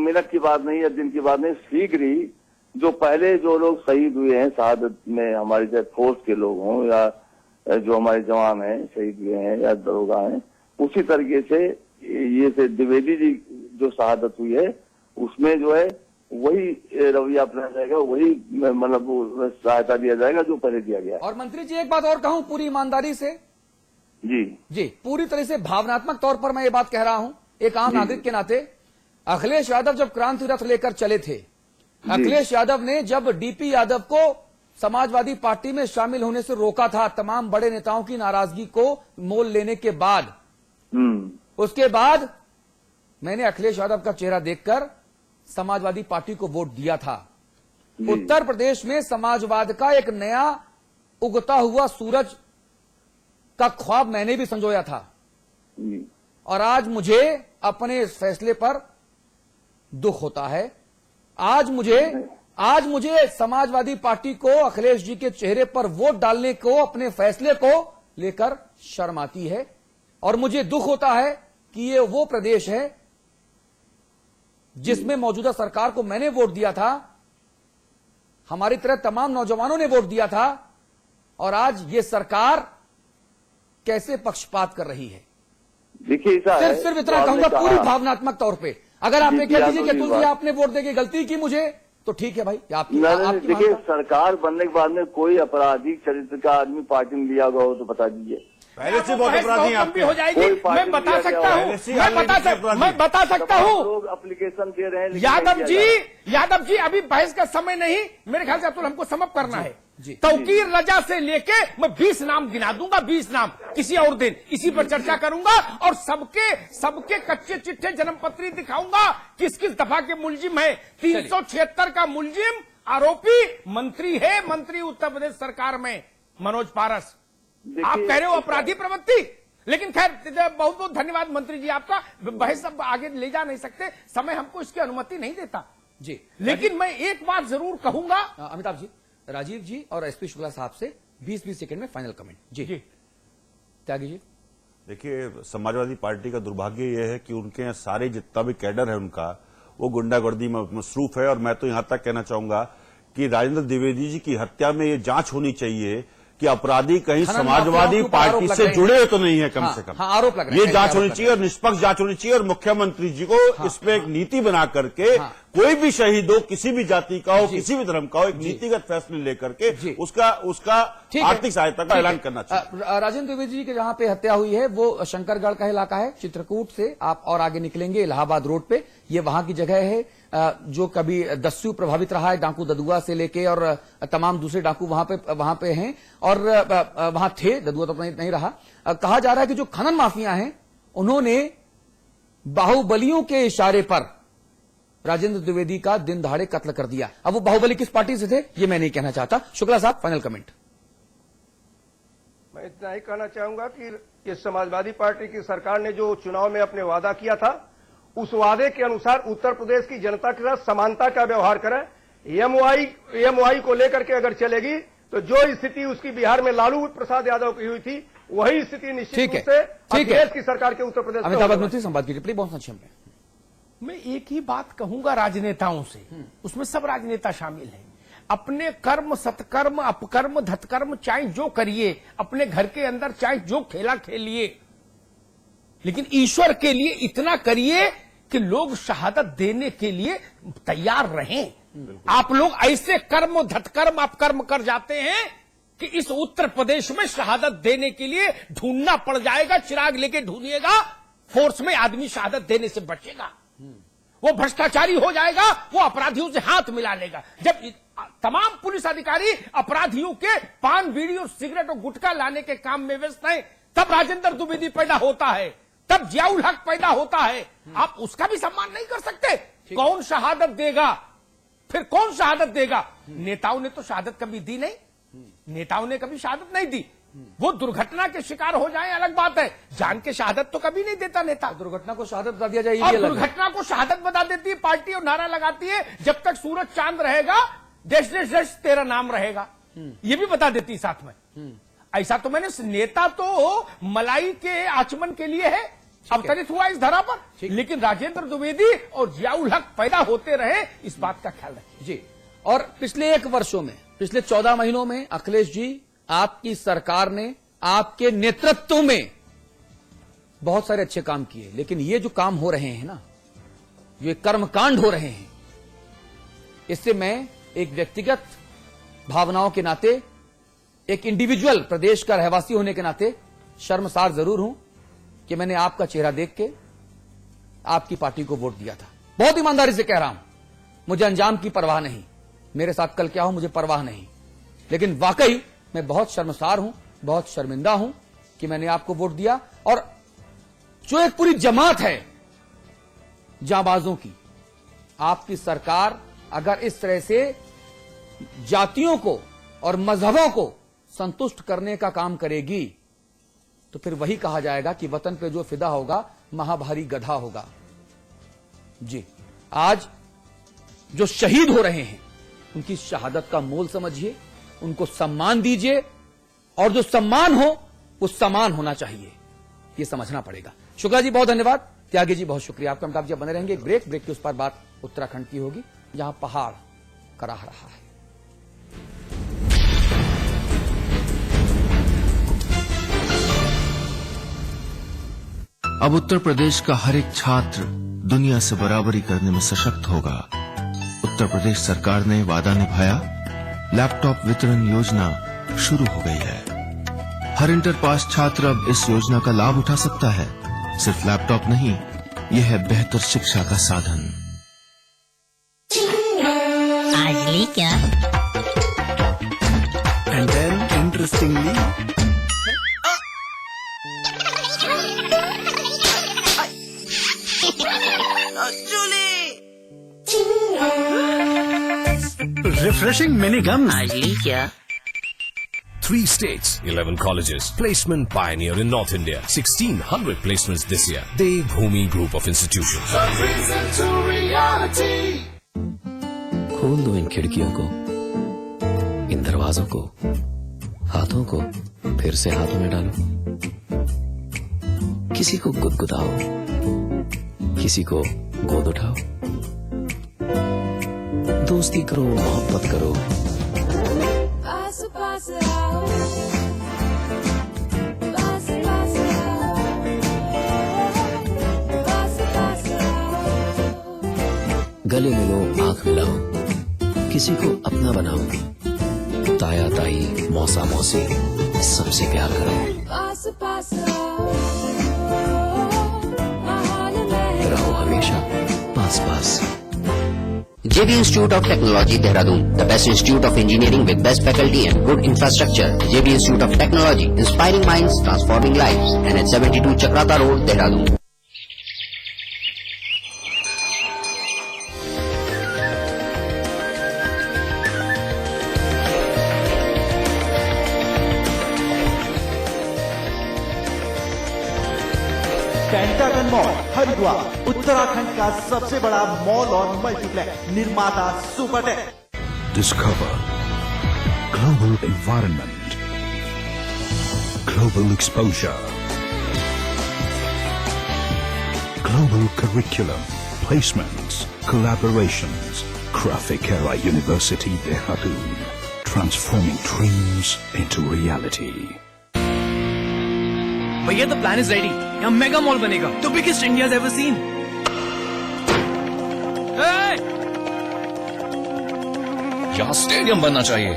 Minute की बात नहीं है, दिन की बात नहीं, शीघ्र ही जो पहले जो लोग शहीद हुए हैं शहादत में, हमारे चाहे फोर्स के लोग हों या जो हमारे जवान हैं शहीद हुए हैं या दरोगा हैं, उसी तरीके से ये से द्विवेदी जी जो शहादत हुई है उसमें जो है वही रवैया अपनाया जाएगा, वही मतलब सहायता दिया जाएगा जो पहले दिया गया। और मंत्री जी एक बात और कहूं पूरी ईमानदारी से, जी पूरी तरह से भावनात्मक तौर पर मैं ये बात कह रहा हूं एक आम नागरिक के नाते। अखिलेश यादव जब क्रांति रथ लेकर चले थे, अखिलेश यादव ने जब डीपी यादव को समाजवादी पार्टी में शामिल होने से रोका था, तमाम बड़े नेताओं की नाराजगी को मोल लेने के बाद, उसके बाद मैंने अखिलेश यादव का चेहरा देखकर समाजवादी पार्टी को वोट दिया था। उत्तर प्रदेश में समाजवाद का एक नया उगता हुआ सूरज का ख्वाब मैंने भी संजोया था और आज मुझे अपने इस फैसले पर दुख होता है। आज मुझे समाजवादी पार्टी को अखिलेश जी के चेहरे पर वोट डालने को, अपने फैसले को लेकर शर्म आती है और मुझे दुख होता है कि ये वो प्रदेश है जिसमें मौजूदा सरकार को मैंने वोट दिया था, हमारी तरह तमाम नौजवानों ने वोट दिया था और आज ये सरकार कैसे पक्षपात कर रही है। देखिए सिर्फ इतना कहूंगा पूरी भावनात्मक तौर पे, अगर आप ये कह दीजिए कि तुलसी आपने वोट देके गलती की मुझे, तो ठीक है भाई आपकी। देखिए सरकार बनने के बाद में कोई आपराधिक चरित्र का आदमी पार्टी में लिया गया हो तो बता दीजिए। पहले से बहुत अपराधी आपके हो जाएगी। मैं बता सकता हूँ, मैं बता सकता हूँ। लोग एप्लीकेशन दे रहे हैं। यादव जी अभी बहस का समय नहीं, मेरे ख्याल से अब्दुल हमको समअप करना है। तौकीर रजा से लेके मैं 20 नाम गिना दूंगा, 20 नाम किसी और दिन इसी पर चर्चा करूंगा और सबके कच्चे चिट्ठे जन्मपत्री दिखाऊंगा, किस किस दफा के मुलजिम है। 376 का मुलजिम आरोपी मंत्री है, मंत्री उत्तर प्रदेश सरकार में मनोज पारस। आप कह रहे हो अपराधी प्रवृत्ति, लेकिन खैर बहुत बहुत धन्यवाद मंत्री जी आपका। बहस अब आगे ले जा नहीं सकते, समय हमको इसकी अनुमति नहीं देता जी। लेकिन मैं एक बात जरूर कहूंगा अमिताभ जी, राजीव जी और एसपी शुक्ला साहब से 20-20 सेकंड में फाइनल कमेंट। जी त्यागी जी। देखिए समाजवादी पार्टी का दुर्भाग्य यह है कि उनके सारे जितना भी कैडर है उनका वो गुंडागर्दी में मसरूफ है और मैं तो यहां तक कहना चाहूंगा कि राजेंद्र द्विवेदी जी की हत्या में ये जांच होनी चाहिए कि अपराधी कहीं समाजवादी पार्टी से जुड़े तो नहीं है, कम से कम आरोप लग रहे हैं। ये जांच होनी चाहिए और निष्पक्ष जांच होनी चाहिए और मुख्यमंत्री जी को इसमें एक नीति बना करके कोई भी शहीद हो, किसी भी जाति का हो, किसी भी धर्म का हो, एक नीतिगत फैसले लेकर के उसका आर्थिक सहायता का ऐलान करना चाहिए। राजेंद्र द्विवेदी जी के जहां पे हत्या हुई है वो शंकरगढ़ का इलाका है, चित्रकूट से आप और आगे निकलेंगे इलाहाबाद रोड पे, ये वहां की जगह है जो कभी दस्यु प्रभावित रहा है, डाकू ददुआ से लेके और तमाम दूसरे डाकू वहां पे हैं और वहां थे, ददुआ तो नहीं रहा। कहा जा रहा है कि जो खनन माफिया हैं उन्होंने बाहुबलियों के इशारे पर राजेंद्र द्विवेदी का दिन दहाड़े कत्ल कर दिया। अब वो बाहुबली किस पार्टी से थे ये मैं नहीं कहना चाहता। शुक्ला साहब फाइनल कमेंट। मैं इतना ही कहना चाहूंगा कि इस समाजवादी पार्टी की सरकार ने जो चुनाव में अपने वादा किया था उस वादे के अनुसार उत्तर प्रदेश की जनता के साथ समानता का व्यवहार करें। एमवाई को लेकर के अगर चलेगी तो जो स्थिति उसकी बिहार में लालू प्रसाद यादव की हुई थी वही स्थिति निश्चित रूप से अखिलेश की सरकार के उत्तर प्रदेश में संवाद की टिप्पणी बहुत संक्षेप में। मैं एक ही बात कहूंगा राजनेताओं से, उसमें सब राजनेता शामिल हैं। अपने कर्म सत्कर्म अपकर्म धतकर्म चाहे जो करिए, अपने घर के अंदर चाहे जो खेला खेलिए, लेकिन ईश्वर के लिए इतना करिए कि लोग शहादत देने के लिए तैयार रहें। आप लोग ऐसे कर्म धतकर्म अपकर्म कर जाते हैं कि इस उत्तर प्रदेश में शहादत देने के लिए ढूंढना पड़ जाएगा, चिराग लेके ढूंढिएगा, फोर्स में आदमी शहादत देने से बचेगा, वो भ्रष्टाचारी हो जाएगा, वो अपराधियों से हाथ मिला लेगा। जब तमाम पुलिस अधिकारी अपराधियों के पान बीड़ी और सिगरेट और गुटखा लाने के काम में व्यस्त हैं, तब राजेंद्र द्विवेदी पैदा होता है, तब जियाउल हक पैदा होता है। आप उसका भी सम्मान नहीं कर सकते। कौन शहादत देगा, फिर कौन शहादत देगा? नेताओं ने तो शहादत कभी दी नहीं, नेताओं ने कभी शहादत नहीं दी। वो दुर्घटना के शिकार हो जाए अलग बात है, जान के शहादत तो कभी नहीं देता नेता। दुर्घटना को शहादत बता दिया जाए, और दुर्घटना को शहादत बता देती है पार्टी और नारा लगाती है जब तक सूरज चांद रहेगा देश देश देश तेरा नाम रहेगा, ये भी बता देती है साथ में। ऐसा तो मैंने, नेता तो मलाई के आचमन के लिए है, अवतरित हुआ इस धरा पर, लेकिन राजेंद्र द्विवेदी और जियाउल हक पैदा होते रहे, इस बात का ख्याल रखें जी। और पिछले 1 वर्षों में, पिछले 14 महीनों में अखिलेश जी, आपकी सरकार ने आपके नेतृत्व में बहुत सारे अच्छे काम किए, लेकिन ये जो काम हो रहे हैं ना, ये कर्मकांड हो रहे हैं, इससे मैं एक व्यक्तिगत भावनाओं के नाते, एक इंडिविजुअल प्रदेश का रहवासी होने के नाते शर्मसार जरूर हूं कि मैंने आपका चेहरा देख के आपकी पार्टी को वोट दिया था। बहुत ईमानदारी से कह रहा हूं, मुझे अंजाम की परवाह नहीं, मेरे साथ कल क्या हो मुझे परवाह नहीं, लेकिन वाकई मैं बहुत शर्मसार हूं, बहुत शर्मिंदा हूं कि मैंने आपको वोट दिया। और जो एक पूरी जमात है जाबाजों की, आपकी सरकार अगर इस तरह से जातियों को और मजहबों को संतुष्ट करने का काम करेगी तो फिर वही कहा जाएगा कि वतन पे जो फिदा होगा महाभारी गधा होगा। जी, आज जो शहीद हो रहे हैं उनकी शहादत का मोल समझिए, उनको सम्मान दीजिए, और जो सम्मान हो वो समान होना चाहिए, ये समझना पड़ेगा। शुक्ला जी बहुत धन्यवाद, त्यागी जी बहुत शुक्रिया आपका। अमिताभ जी बने रहेंगे। एक ब्रेक के उस पर बात उत्तराखंड की होगी जहां पहाड़ कराह रहा है। अब उत्तर प्रदेश का हर एक छात्र दुनिया से बराबरी करने में सशक्त होगा। उत्तर प्रदेश सरकार ने वादा निभाया, लैपटॉप वितरण योजना शुरू हो गई है। हर इंटर पास छात्र अब इस योजना का लाभ उठा सकता है। सिर्फ लैपटॉप नहीं, यह है बेहतर शिक्षा का साधन। आज ली क्या? And then interestingly, refreshing mini gums. आज ली क्या? 3 states, 11 colleges. Placement pioneer in North India. 1,600 placements this year. Devbhoomi Group of Institutions. खोल दो इन खिड़कियों को, इन दरवाजों को, हाथों को फिर से हाथों में डालो। किसी को गुदगुदाओ, किसी को गोद उठाओ, दोस्ती करो, मोहब्बत करो। गले मिलो, आंख मिलाओ, किसी को अपना बनाओ, ताया ताई, मौसा मौसी, सबसे प्यार करो। रहो हमेशा पास पास। JB Institute of Technology, Dehradun, the best institute of engineering with best faculty and good infrastructure. JB Institute of Technology, inspiring minds, transforming lives. And at 72 Chakrata Road, Dehradun. Pentagon mall Haridwar, Uttarakhand का सबसे बड़ा mall और multiplex निर्माता Supertech. Discover global environment, global exposure, global curriculum, placements, collaborations. Graphicera University, Dehradun, transforming dreams into reality. भैया the plan is ready, यहाँ mega mall बनेगा, the biggest India ever seen. यहाँ stadium बनना चाहिए।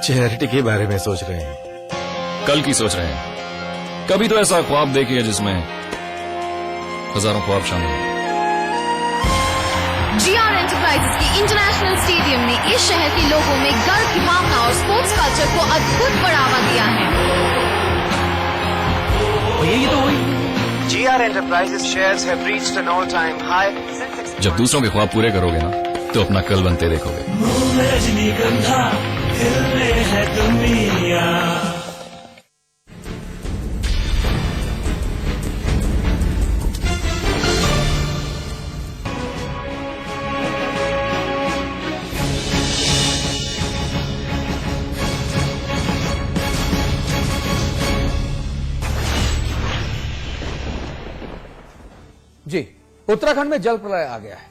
Charity के बारे में सोच रहे हैं, कल की सोच रहे हैं। कभी तो ऐसा ख्वाब देखिए जिसमें हजारों ख्वाब शामिल हैं। GR एंटरप्राइजेस के इंटरनेशनल स्टेडियम ने इस शहर के लोगों में गर्व की भावना और स्पोर्ट्स कल्चर को अद्भुत बढ़ावा दिया है। ये तो हुई। GR Enterprises shares have reached an all-time high. जब दूसरों के ख्वाब पूरे करोगे ना, तो अपना कल बनते देखोगे। रजनीगंधा दिल में है दुनिया। उत्तराखंड में जल प्रलय आ गया है।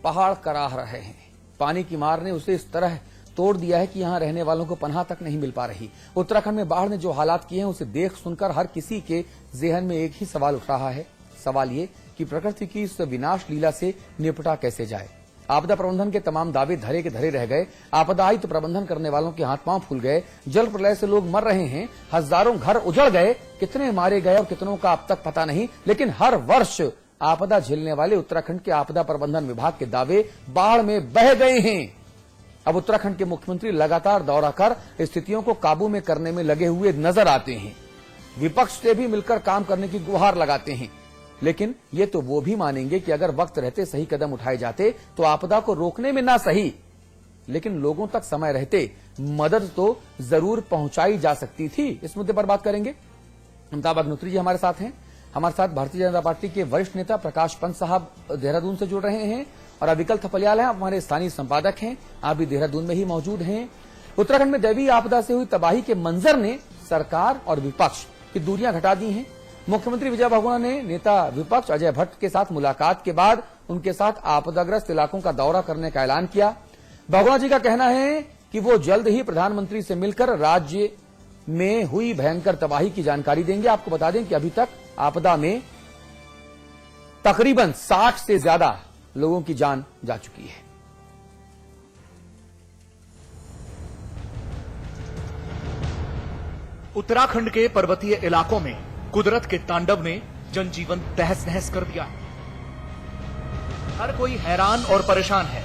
पहाड़ कराह रहे हैं। पानी की मार ने उसे इस तरह तोड़ दिया है कि यहां रहने वालों को पनाह तक नहीं मिल पा रही। उत्तराखंड में बाढ़ ने जो हालात किए हैं उसे देख सुनकर हर किसी के जहन में एक ही सवाल उठ रहा है। सवाल ये कि प्रकृति की इस विनाश लीला से निपटा कैसे जाए। आपदा प्रबंधन के तमाम दावे धरे के धरे रह गए। आपदायित प्रबंधन करने वालों के हाथ पांव फूल गए। जल प्रलय से लोग मर रहे हैं। हजारों घर उजड़ गए। कितने मारे गए और कितनों का अब तक पता नहीं। लेकिन हर वर्ष आपदा झेलने वाले उत्तराखंड के आपदा प्रबंधन विभाग के दावे बाढ़ में बह गए हैं। अब उत्तराखंड के मुख्यमंत्री लगातार दौरा कर स्थितियों को काबू में करने में लगे हुए नजर आते हैं। विपक्ष से भी मिलकर काम करने की गुहार लगाते हैं। लेकिन ये तो वो भी मानेंगे कि अगर वक्त रहते सही कदम उठाए जाते तो आपदा को रोकने में ना सही, लेकिन लोगों तक समय रहते मदद तो जरूर पहुंचाई जा सकती थी। इस मुद्दे पर बात करेंगे। अमिताभ अग्निहोत्री जी हमारे साथ हैं। हमारे साथ भारतीय जनता पार्टी के वरिष्ठ नेता प्रकाश पंत साहब देहरादून से जुड़ रहे हैं और अविकल थपलियाल हैं, हमारे स्थानीय संपादक हैं, आप भी देहरादून में ही मौजूद हैं। उत्तराखंड में दैवीय आपदा से हुई तबाही के मंजर ने सरकार और विपक्ष की दूरियां घटा दी हैं। मुख्यमंत्री विजय बहुगुणा ने नेता विपक्ष अजय भट्ट के साथ मुलाकात के बाद उनके साथ आपदाग्रस्त इलाकों का दौरा करने का ऐलान किया। बहुगुणा जी का कहना है कि वो जल्द ही प्रधानमंत्री से मिलकर राज्य में हुई भयंकर तबाही की जानकारी देंगे। आपको बता दें कि अभी तक आपदा में तकरीबन 60 से ज्यादा लोगों की जान जा चुकी है। उत्तराखंड के पर्वतीय इलाकों में कुदरत के तांडव ने जनजीवन तहस नहस कर दिया है। हर कोई हैरान और परेशान है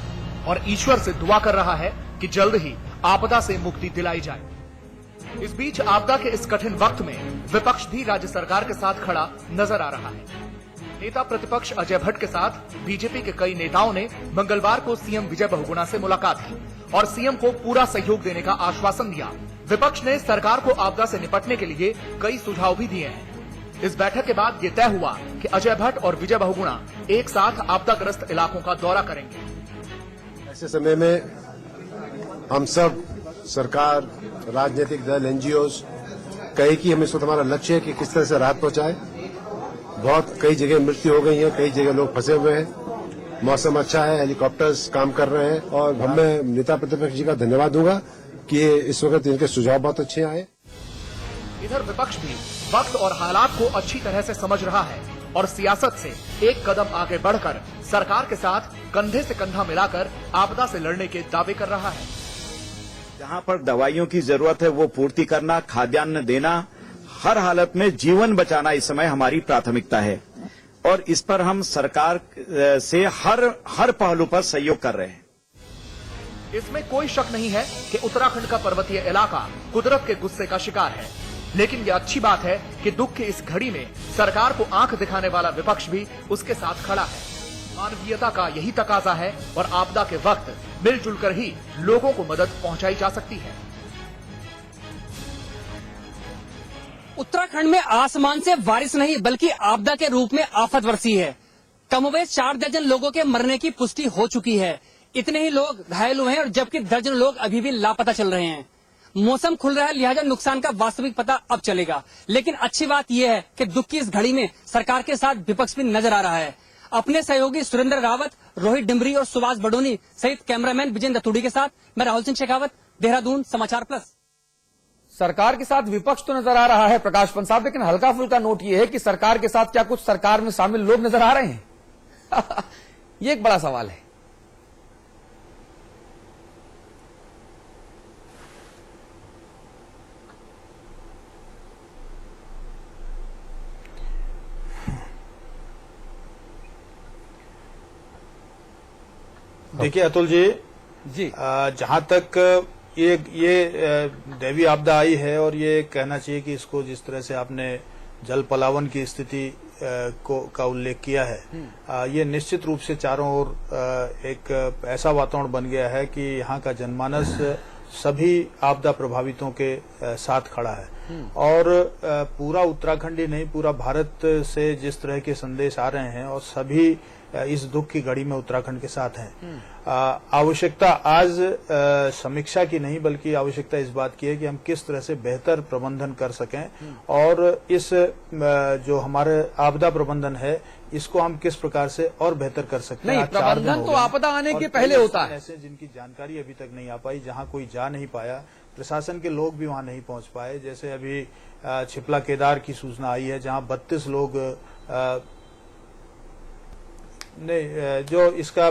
और ईश्वर से दुआ कर रहा है कि जल्द ही आपदा से मुक्ति दिलाई जाए। इस बीच आपदा के इस कठिन वक्त में विपक्ष भी राज्य सरकार के साथ खड़ा नजर आ रहा है। नेता प्रतिपक्ष अजय भट्ट के साथ बीजेपी के कई नेताओं ने मंगलवार को सीएम विजय बहुगुणा से मुलाकात की और सीएम को पूरा सहयोग देने का आश्वासन दिया। विपक्ष ने सरकार को आपदा से निपटने के लिए कई सुझाव भी दिए हैं। इस बैठक के बाद ये तय हुआ कि अजय भट्ट और विजय बहुगुणा एक साथ आपदाग्रस्त इलाकों का दौरा करेंगे। ऐसे समय में हम सब सरकार, राजनीतिक दल, एनजीओज कहे कि हमें इस वक्त हमारा लक्ष्य है कि किस तरह से राहत पहुंचाए। बहुत कई जगह मृत्यु हो गई है, कई जगह लोग फंसे हुए हैं। मौसम अच्छा है, हेलीकॉप्टर्स काम कर रहे हैं और मैं नेता प्रतिपक्ष जी का धन्यवाद दूंगा कि इस वक्त इनके सुझाव बहुत अच्छे आए। इधर विपक्ष भी वक्त और हालात को अच्छी तरह से समझ रहा है और सियासत से एक कदम आगे बढ़कर सरकार के साथ कंधे से कंधा मिलाकर आपदा से लड़ने के दावे कर रहा है। जहां पर दवाइयों की जरूरत है वो पूर्ति करना, खाद्यान्न देना, हर हालत में जीवन बचाना इस समय हमारी प्राथमिकता है और इस पर हम सरकार से हर पहलू पर सहयोग कर रहे हैं। इसमें कोई शक नहीं है कि उत्तराखंड का पर्वतीय इलाका कुदरत के गुस्से का शिकार है, लेकिन ये अच्छी बात है कि दुख की इस घड़ी में सरकार को आंख दिखाने वाला विपक्ष भी उसके साथ खड़ा है। मानवीयता का यही तकाजा है और आपदा के वक्त मिलजुल कर ही लोगों को मदद पहुंचाई जा सकती है। उत्तराखंड में आसमान से बारिश नहीं बल्कि आपदा के रूप में आफत बरसी है। कमोबेश 4 दर्जन लोगों के मरने की पुष्टि हो चुकी है। इतने ही लोग घायल हुए हैं और जबकि दर्जन लोग अभी भी लापता चल रहे हैं। मौसम खुल रहा है, लिहाजा नुकसान का वास्तविक पता अब चलेगा। लेकिन अच्छी बात यह है कि दुख की इस घड़ी में सरकार के साथ विपक्ष भी नजर आ रहा है। अपने सहयोगी सुरेंद्र रावत, रोहित डिमरी और सुभाष बडोनी सहित कैमरामैन विजेंद्र तुड़ी के साथ मैं राहुल सिंह शेखावत, देहरादून, समाचार प्लस। सरकार के साथ विपक्ष तो नजर आ रहा है प्रकाश पंत साहब, लेकिन हल्का फुल्का नोट ये है कि सरकार के साथ क्या कुछ सरकार में शामिल लोग नजर आ रहे हैं? ये एक बड़ा सवाल है। देखिए अतुल जी, जहां तक ये दैवीय आपदा आई है और ये कहना चाहिए कि इसको जिस तरह से आपने जल पलावन की स्थिति का उल्लेख किया है, ये निश्चित रूप से चारों ओर एक ऐसा वातावरण बन गया है कि यहाँ का जनमानस सभी आपदा प्रभावितों के साथ खड़ा है और पूरा उत्तराखंड ही नहीं पूरा भारत से जिस तरह के संदेश आ रहे हैं और सभी इस दुख की घड़ी में उत्तराखंड के साथ हैं। आवश्यकता आज समीक्षा की नहीं बल्कि आवश्यकता इस बात की है कि हम किस तरह से बेहतर प्रबंधन कर सकें और इस जो हमारे आपदा प्रबंधन है इसको हम किस प्रकार से और बेहतर कर सकते हैं। नहीं, प्रबंधन तो आपदा आने के पहले होता है। ऐसे जिनकी जानकारी अभी तक नहीं आ पाई, जहां कोई जा नहीं पाया, प्रशासन के लोग भी वहां नहीं पहुंच पाए। जैसे अभी छिपला केदार की सूचना आई है जहां 32 लोग जो इसका